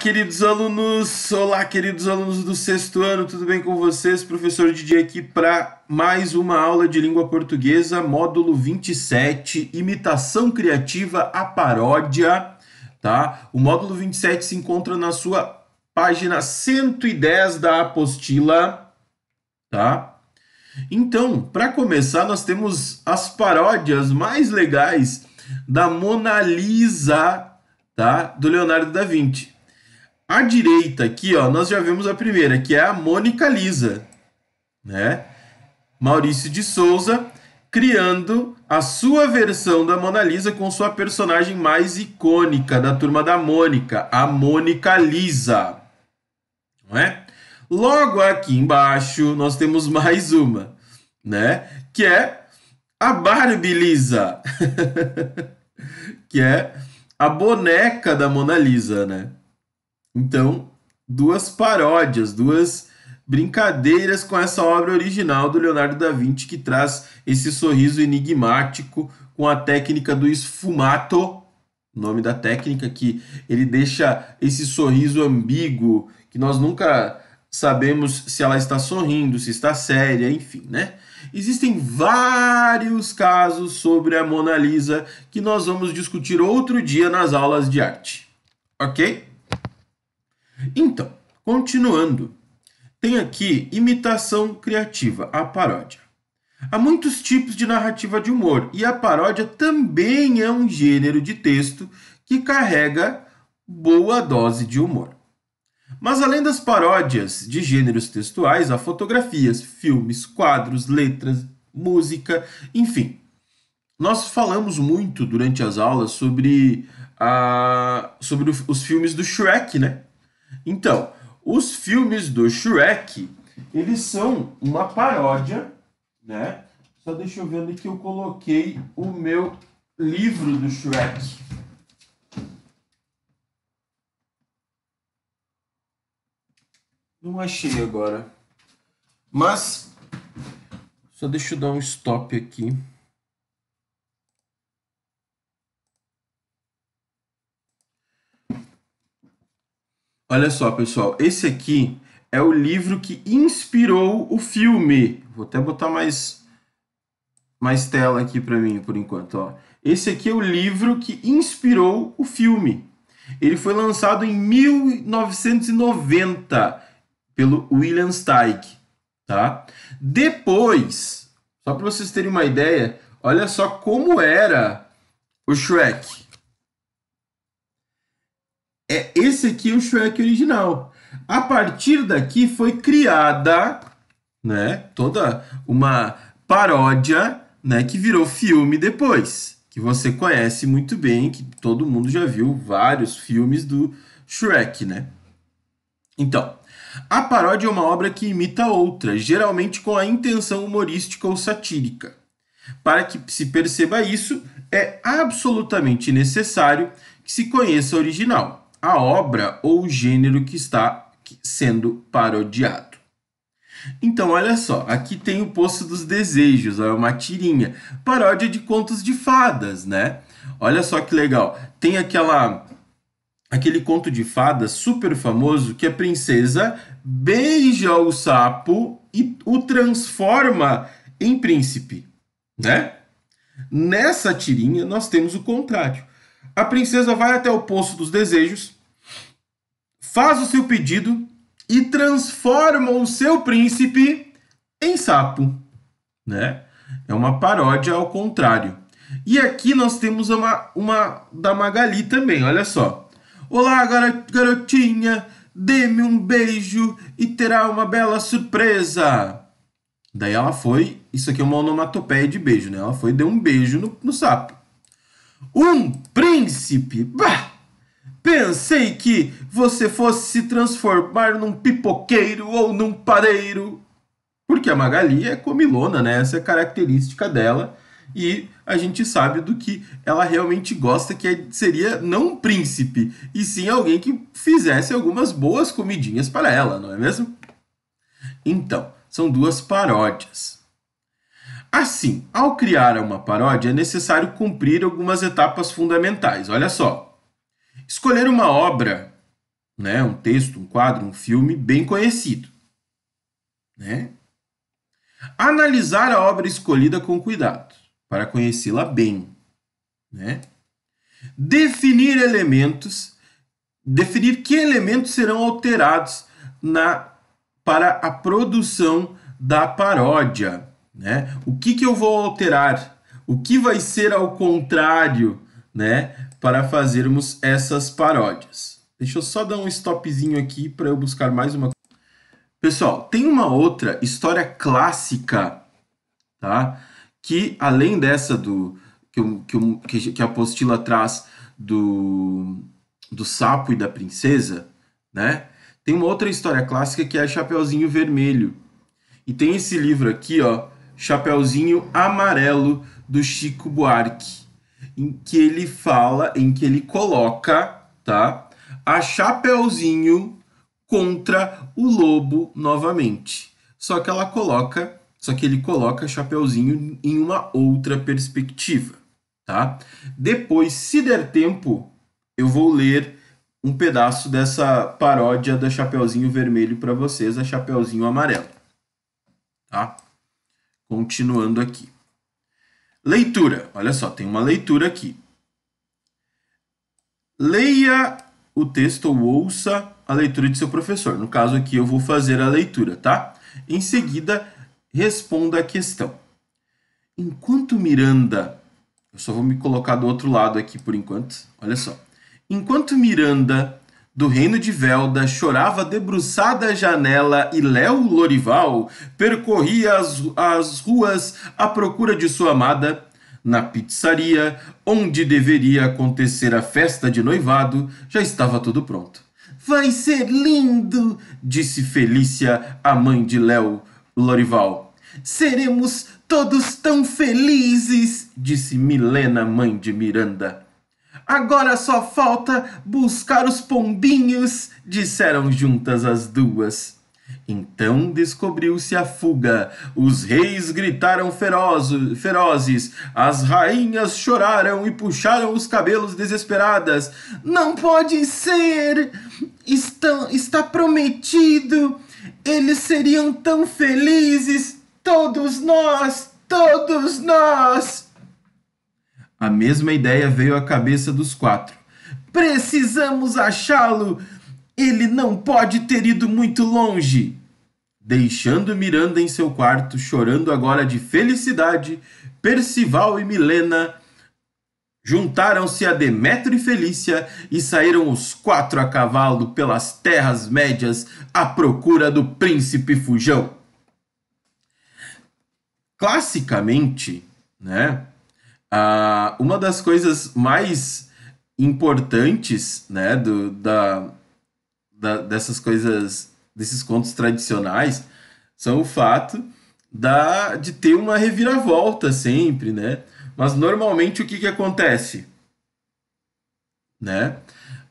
Olá, queridos alunos do sexto ano, tudo bem com vocês? Professor Didier aqui para mais uma aula de língua portuguesa, módulo 27, imitação criativa, a paródia, tá? O módulo 27 se encontra na sua página 110 da apostila, tá? Então, para começar, nós temos as paródias mais legais da Mona Lisa, tá? Do Leonardo da Vinci. À direita aqui, ó, nós já vemos a primeira, que é a Mônica Lisa, né? Maurício de Souza criando a sua versão da Mona Lisa com sua personagem mais icônica da Turma da Mônica, a Mônica Lisa, não é? Logo aqui embaixo nós temos mais uma, né? Que é a Barbie Lisa, que é a boneca da Mona Lisa, né? Então, duas paródias, duas brincadeiras com essa obra original do Leonardo da Vinci que traz esse sorriso enigmático com a técnica do sfumato, o nome da técnica, que ele deixa esse sorriso ambíguo, que nós nunca sabemos se ela está sorrindo, se está séria, enfim, né? Existem vários casos sobre a Mona Lisa que nós vamos discutir outro dia nas aulas de arte, ok? Então, continuando, tem aqui imitação criativa, a paródia. Há muitos tipos de narrativa de humor e a paródia também é um gênero de texto que carrega boa dose de humor. Mas além das paródias de gêneros textuais, há fotografias, filmes, quadros, letras, música, enfim. Nós falamos muito durante as aulas sobre os filmes do Shrek, né? Então, os filmes do Shrek, eles são uma paródia, né? Só deixa eu ver onde que eu coloquei o meu livro do Shrek. Não achei agora. Mas, só deixa eu dar um stop aqui. Olha só, pessoal, esse aqui é o livro que inspirou o filme. Vou até botar mais tela aqui para mim, por enquanto, ó. Esse aqui é o livro que inspirou o filme. Ele foi lançado em 1990 pelo William Steig, tá? Depois, só para vocês terem uma ideia, olha só como era o Shrek. Esse aqui é o Shrek original. A partir daqui foi criada, né, toda uma paródia, né, que virou filme depois, que você conhece muito bem, que todo mundo já viu vários filmes do Shrek, né? Então, a paródia é uma obra que imita outra, geralmente com a intenção humorística ou satírica. Para que se perceba isso, é absolutamente necessário que se conheça a original, a obra ou o gênero que está sendo parodiado. Então, olha só, aqui tem o Poço dos Desejos, é uma tirinha, paródia de contos de fadas, né? Olha só que legal, tem aquele conto de fadas super famoso que a princesa beija o sapo e o transforma em príncipe, né? Nessa tirinha nós temos o contrário. A princesa vai até o Poço dos Desejos, faz o seu pedido e transforma o seu príncipe em sapo, né? É uma paródia ao contrário. E aqui nós temos uma da Magali também, olha só. Olá, garotinha, dê-me um beijo e terá uma bela surpresa. Daí ela foi, isso aqui é uma onomatopeia de beijo, né? Ela foi e deu um beijo no sapo. Um príncipe? Bah! Pensei que você fosse se transformar num pipoqueiro ou num padeiro. Porque a Magali é comilona, né? Essa é a característica dela. E a gente sabe do que ela realmente gosta, que seria não um príncipe, e sim alguém que fizesse algumas boas comidinhas para ela, não é mesmo? Então, são duas paródias. Assim, ao criar uma paródia, é necessário cumprir algumas etapas fundamentais. Olha só. Escolher uma obra né? Um texto, um quadro, um filme bem conhecido, né? Analisar a obra escolhida com cuidado, para conhecê-la bem, né? Definir que elementos serão alterados para a produção da paródia, né? O que eu vou alterar? O que vai ser ao contrário, né? Para fazermos essas paródias. Deixa eu só dar um stopzinho aqui para eu buscar mais uma. Pessoal, tem uma outra história clássica, tá? Que além dessa que a apostila traz do sapo e da princesa, né? Tem uma outra história clássica que é Chapeuzinho Vermelho. E tem esse livro aqui, ó, Chapeuzinho Amarelo, do Chico Buarque, em que ele coloca, tá? A Chapeuzinho contra o lobo novamente. Só que ele coloca Chapeuzinho em uma outra perspectiva, tá? Depois, se der tempo, eu vou ler um pedaço dessa paródia da Chapeuzinho Vermelho para vocês, a Chapeuzinho Amarelo, tá? Continuando aqui. Leitura. Olha só, tem uma leitura aqui. Leia o texto ou ouça a leitura de seu professor. No caso aqui eu vou fazer a leitura, tá? Em seguida, responda a questão. Enquanto Miranda... Eu só vou me colocar do outro lado aqui por enquanto. Olha só. Enquanto Miranda, do reino de Velda, chorava debruçada à janela e Léo Lorival percorria as ruas à procura de sua amada, na pizzaria, onde deveria acontecer a festa de noivado, já estava tudo pronto. Vai ser lindo, disse Felícia, a mãe de Léo Lorival. Seremos todos tão felizes, disse Milena, mãe de Miranda. Agora só falta buscar os pombinhos, disseram juntas as duas. Então descobriu-se a fuga. Os reis gritaram ferozes, as rainhas choraram e puxaram os cabelos desesperadas. Não pode ser! Está prometido! Eles seriam tão felizes! Todos nós! Todos nós! A mesma ideia veio à cabeça dos quatro. Precisamos achá-lo! Ele não pode ter ido muito longe. Deixando Miranda em seu quarto, chorando agora de felicidade, Percival e Milena juntaram-se a Demétrio e Felícia e saíram os quatro a cavalo pelas terras médias à procura do príncipe Fujão. Classicamente, né, uma das coisas mais importantes, né, dessas coisas, desses contos tradicionais, são o fato de ter uma reviravolta sempre, né? Mas normalmente o que acontece? Né?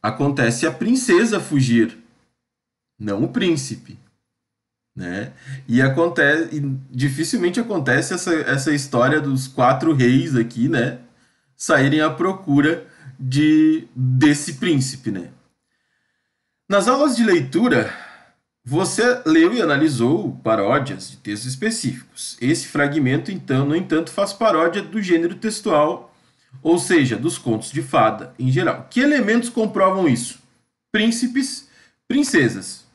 Acontece a princesa fugir, não o príncipe. Né? E dificilmente acontece essa história dos quatro reis aqui, né? Saírem à procura desse príncipe, né? Nas aulas de leitura, você leu e analisou paródias de textos específicos. Esse fragmento, então, no entanto, faz paródia do gênero textual, ou seja, dos contos de fada em geral. Que elementos comprovam isso? Príncipes, princesas.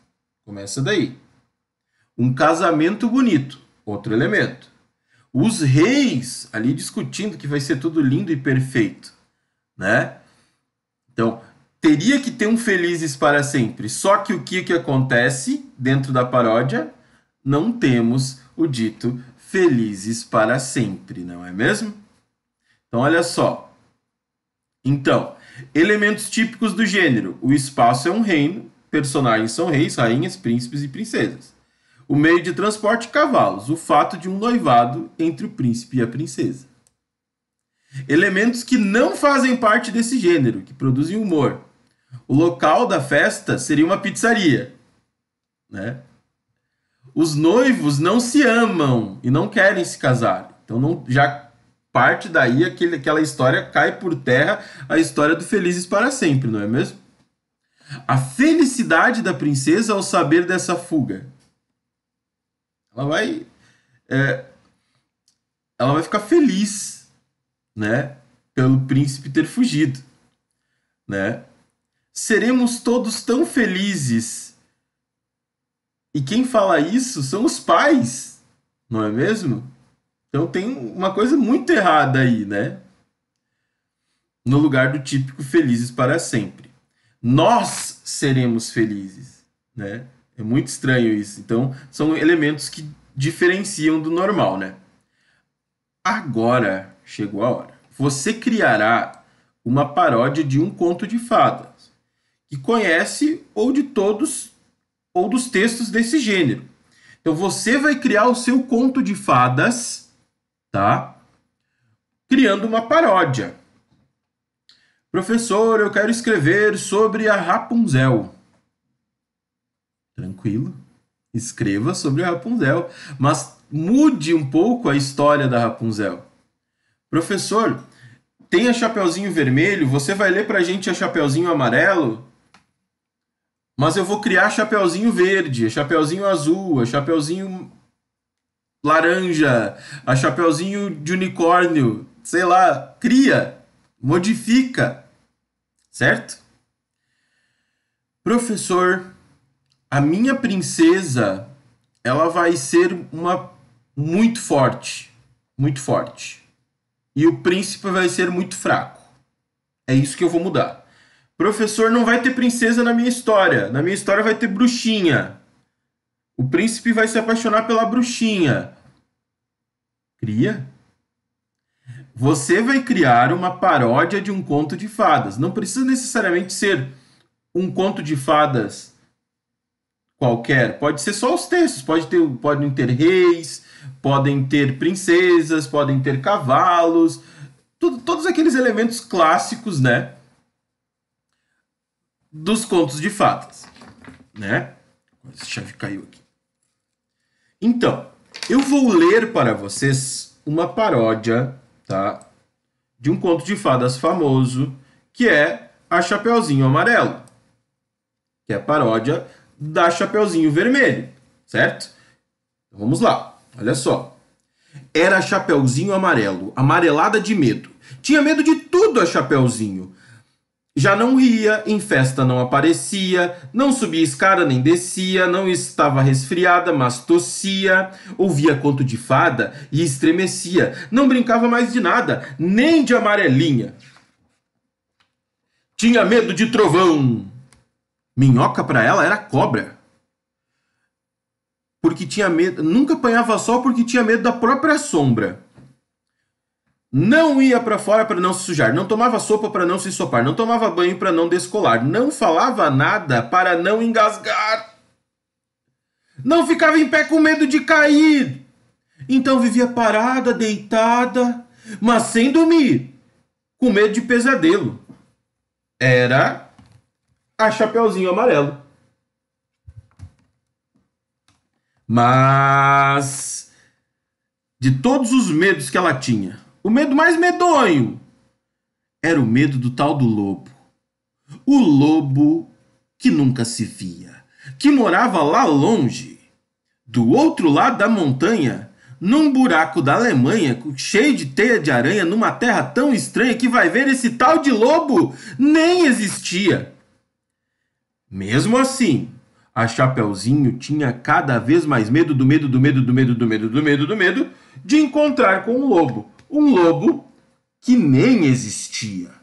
Começa daí. Um casamento bonito, outro elemento. Os reis ali discutindo que vai ser tudo lindo e perfeito, né? Então, teria que ter um felizes para sempre. Só que o que acontece dentro da paródia? Não temos o dito felizes para sempre, não é mesmo? Então, olha só. Então, elementos típicos do gênero. O espaço é um reino, personagens são reis, rainhas, príncipes e princesas. O meio de transporte, cavalos. O fato de um noivado entre o príncipe e a princesa. Elementos que não fazem parte desse gênero, que produzem humor. O local da festa seria uma pizzaria, né? Os noivos não se amam e não querem se casar. Então já parte daí aquela história, cai por terra a história do felizes para sempre, não é mesmo? A felicidade da princesa ao saber dessa fuga. Ela vai, é, ela vai ficar feliz, né? Pelo príncipe ter fugido, né? Seremos todos tão felizes. E quem fala isso são os pais, não é mesmo? Então tem uma coisa muito errada aí, né? No lugar do típico felizes para sempre. Nós seremos felizes, né? É muito estranho isso. Então, são elementos que diferenciam do normal, né? Agora chegou a hora. Você criará uma paródia de um conto de fadas que conhece ou de todos ou dos textos desse gênero. Então você vai criar o seu conto de fadas, tá? Criando uma paródia. Professor, eu quero escrever sobre a Rapunzel. Tranquilo. Escreva sobre a Rapunzel, mas mude um pouco a história da Rapunzel. Professor, tem a Chapeuzinho Vermelho, você vai ler pra gente a Chapeuzinho Amarelo? Mas eu vou criar Chapeuzinho Verde, a Chapeuzinho Azul, a Chapeuzinho Laranja, a Chapeuzinho de Unicórnio, sei lá, cria, modifica, certo? Professor, a minha princesa, ela vai ser uma muito forte, muito forte. E o príncipe vai ser muito fraco. É isso que eu vou mudar. Professor, não vai ter princesa na minha história. Na minha história vai ter bruxinha. O príncipe vai se apaixonar pela bruxinha. Cria? Você vai criar uma paródia de um conto de fadas. Não precisa necessariamente ser um conto de fadas qualquer. Pode ser só os textos. Podem ter reis, podem ter princesas, podem ter cavalos. Todos aqueles elementos clássicos, né? Dos contos de fadas, né? Essa chave caiu aqui. Então, eu vou ler para vocês uma paródia, tá? De um conto de fadas famoso, que é a Chapeuzinho Amarelo, que é a paródia da Chapeuzinho Vermelho, certo? Então, vamos lá, olha só. Era a Chapeuzinho Amarelo, amarelada de medo. Tinha medo de tudo a Chapeuzinho. Já não ria, em festa não aparecia, não subia escada nem descia, não estava resfriada, mas tossia, ouvia conto de fada e estremecia, não brincava mais de nada, nem de amarelinha. Tinha medo de trovão. Minhoca para ela era cobra. Porque tinha medo, nunca apanhava sol porque tinha medo da própria sombra. Não ia para fora para não se sujar, não tomava sopa para não se ensopar, não tomava banho para não descolar, não falava nada para não engasgar, não ficava em pé com medo de cair. Então vivia parada, deitada, mas sem dormir, com medo de pesadelo. Era a Chapeuzinho Amarelo. Mas de todos os medos que ela tinha, o medo mais medonho era o medo do tal do lobo. O lobo que nunca se via, que morava lá longe, do outro lado da montanha, num buraco da Alemanha, cheio de teia de aranha, numa terra tão estranha que vai ver esse tal de lobo nem existia. Mesmo assim, a Chapeuzinho tinha cada vez mais medo do medo do medo do medo do medo do medo do medo de encontrar com um lobo. Um lobo que nem existia.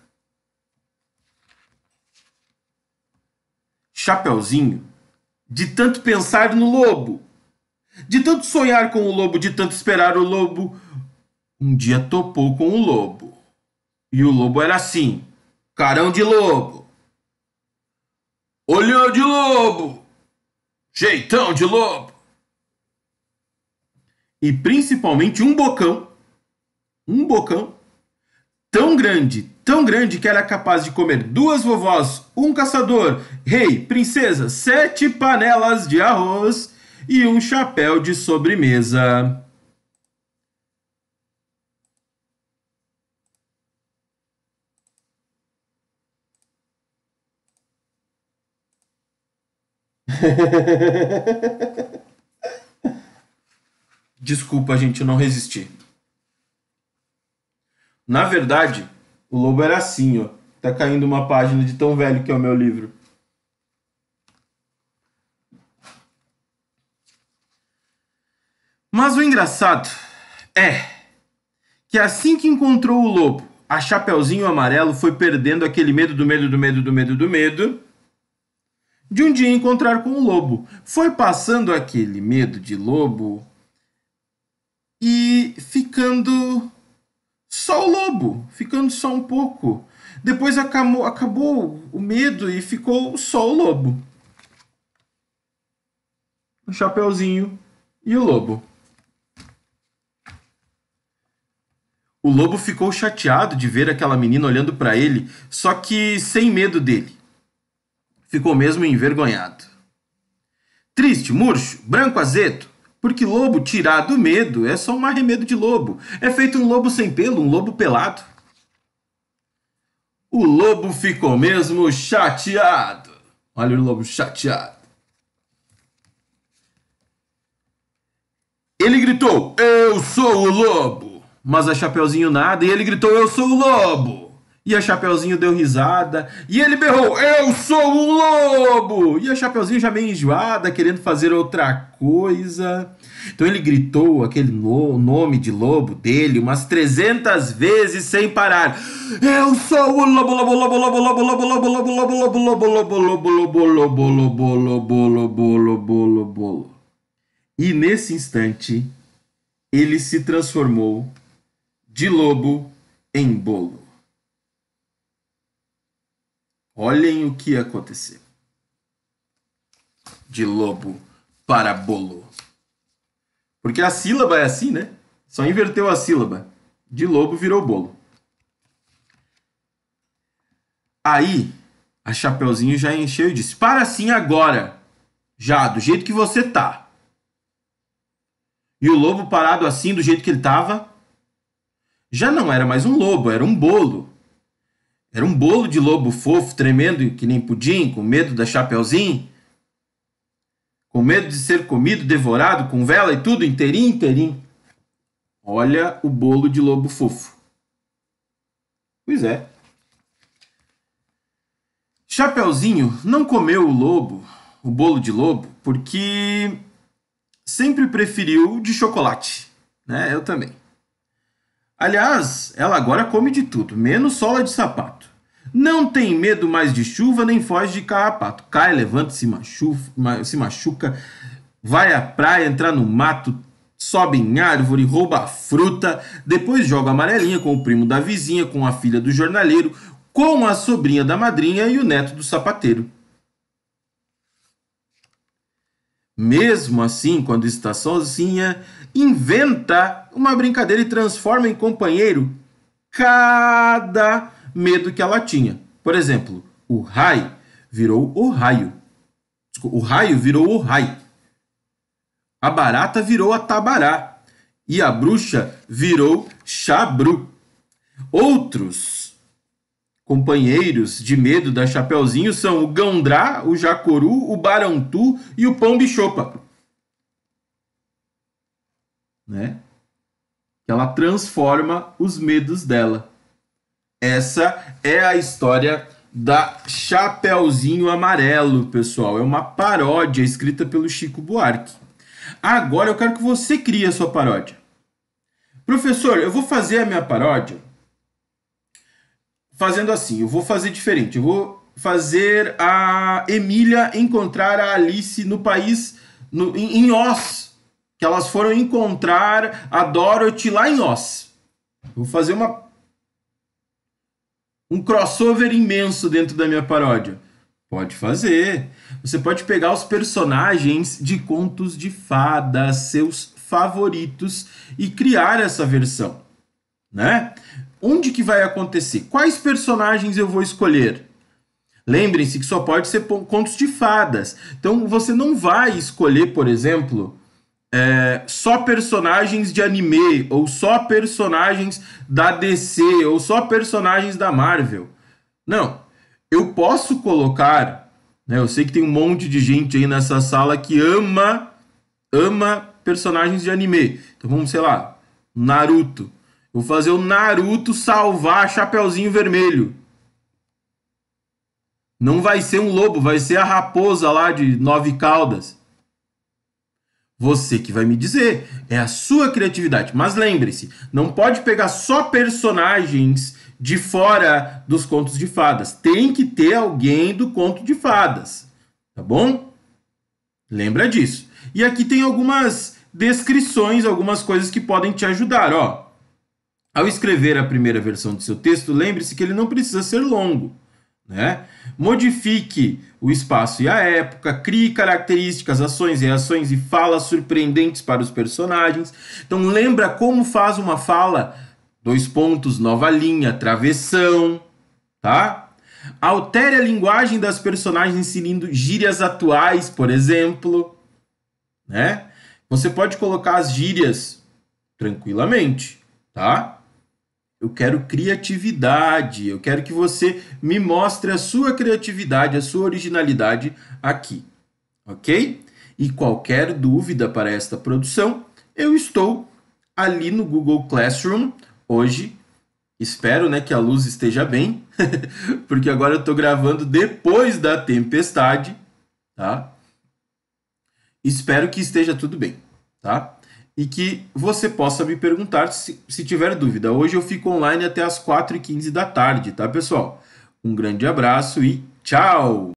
Chapeuzinho, de tanto pensar no lobo, de tanto sonhar com o lobo, de tanto esperar o lobo, um dia topou com o lobo. E o lobo era assim, carão de lobo, olhão de lobo, jeitão de lobo. E principalmente um bocão, tão grande que era capaz de comer duas vovós, um caçador, rei, princesa, 7 panelas de arroz e um chapéu de sobremesa. Desculpa, gente, eu não resisti. Na verdade, o lobo era assim, ó. Tá caindo uma página de tão velho que é o meu livro. Mas o engraçado é que assim que encontrou o lobo, a Chapeuzinho Amarelo foi perdendo aquele medo de um dia encontrar com o lobo. Foi passando aquele medo de lobo e ficando só o lobo, ficando só um pouco. Depois acabou o medo e ficou só o lobo. O Chapeuzinho e o lobo. O lobo ficou chateado de ver aquela menina olhando para ele, só que sem medo dele. Ficou mesmo envergonhado. Triste, murcho, branco azedo, porque lobo tirar do medo é só um arremedo de lobo. É feito um lobo sem pelo, um lobo pelado. O lobo ficou mesmo chateado. Olha o lobo chateado. Ele gritou, eu sou o lobo. Mas a Chapeuzinho nada, e ele gritou, eu sou o lobo. E a Chapeuzinho deu risada, e ele berrou, eu sou o lobo. E a Chapeuzinho já meio enjoada, querendo fazer outra coisa. Então ele gritou aquele nome de lobo dele umas 300 vezes sem parar. Eu sou o lobo, lobo, lobo, lobo, lobo, lobo, lobo, lobo, lobo, lobo, lobo, lobo, lobo, lobo, lobo, lobo, lobo, lobo, lobo. E nesse instante, ele se transformou de lobo em bolo. Olhem o que aconteceu. De lobo para bolo. Porque a sílaba é assim, né? Só inverteu a sílaba. De lobo virou bolo. Aí, a Chapeuzinho já encheu e disse, para assim agora. Já, do jeito que você tá. E o lobo parado assim, do jeito que ele tava, já não era mais um lobo, era um bolo. Era um bolo de lobo fofo, tremendo que nem pudim, com medo da Chapeuzinho. Com medo de ser comido, devorado, com vela e tudo, inteirinho. Olha o bolo de lobo fofo. Pois é. Chapeuzinho não comeu o bolo de lobo, porque sempre preferiu de chocolate, né? Eu também. Aliás, ela agora come de tudo, menos sola de sapato. Não tem medo mais de chuva, nem foge de carrapato. Cai, levanta, se machuca, vai à praia, entrar no mato, sobe em árvore, rouba fruta, depois joga amarelinha com o primo da vizinha, com a filha do jornaleiro, com a sobrinha da madrinha e o neto do sapateiro. Mesmo assim, quando está sozinha, inventa uma brincadeira e transforma em companheiro cada medo que ela tinha. Por exemplo, o rai virou o raio. O raio virou o rai. A barata virou a tabará. E a bruxa virou Chabru. Outros companheiros de medo da Chapeuzinho são o Gandrá, o Jacoru, o Barantu e o Pão Bichopa. Né? Ela transforma os medos dela. Essa é a história da Chapeuzinho Amarelo, pessoal. É uma paródia escrita pelo Chico Buarque. Agora eu quero que você crie a sua paródia. Professor, eu vou fazer a minha paródia fazendo assim. Eu vou fazer diferente. Eu vou fazer a Emília encontrar a Alice no país, em Oz. Que elas foram encontrar a Dorothy lá em Oz. Eu vou fazer um crossover imenso dentro da minha paródia. Pode fazer. Você pode pegar os personagens de contos de fadas, seus favoritos, e criar essa versão, né? Onde que vai acontecer? Quais personagens eu vou escolher? Lembrem-se que só pode ser contos de fadas. Então você não vai escolher, por exemplo, só personagens de anime, ou só personagens da DC, ou só personagens da Marvel. Não. Eu posso colocar né? Eu sei que tem um monte de gente aí nessa sala que ama personagens de anime. Então vamos, sei lá, Naruto. Vou fazer o Naruto salvar Chapeuzinho Vermelho. Não vai ser um lobo, vai ser a raposa lá de 9 caudas. Você que vai me dizer, é a sua criatividade. Mas lembre-se, não pode pegar só personagens de fora dos contos de fadas. Tem que ter alguém do conto de fadas, tá bom? Lembra disso. E aqui tem algumas descrições, algumas coisas que podem te ajudar, ó. Ao escrever a primeira versão do seu texto, lembre-se que ele não precisa ser longo, né? Modifique o espaço e a época, crie características, ações, reações e falas surpreendentes para os personagens. Então lembra como faz uma fala? 2 pontos, nova linha, travessão, tá? Altere a linguagem das personagens inserindo gírias atuais, por exemplo, né? Você pode colocar as gírias tranquilamente, tá? Eu quero criatividade, eu quero que você me mostre a sua criatividade, a sua originalidade aqui, ok? E qualquer dúvida para esta produção, eu estou ali no Google Classroom hoje. Espero, né, que a luz esteja bem, porque agora eu estou gravando depois da tempestade, tá? Espero que esteja tudo bem, tá? E que você possa me perguntar se tiver dúvida. Hoje eu fico online até as 4h15 da tarde, tá, pessoal? Um grande abraço e tchau!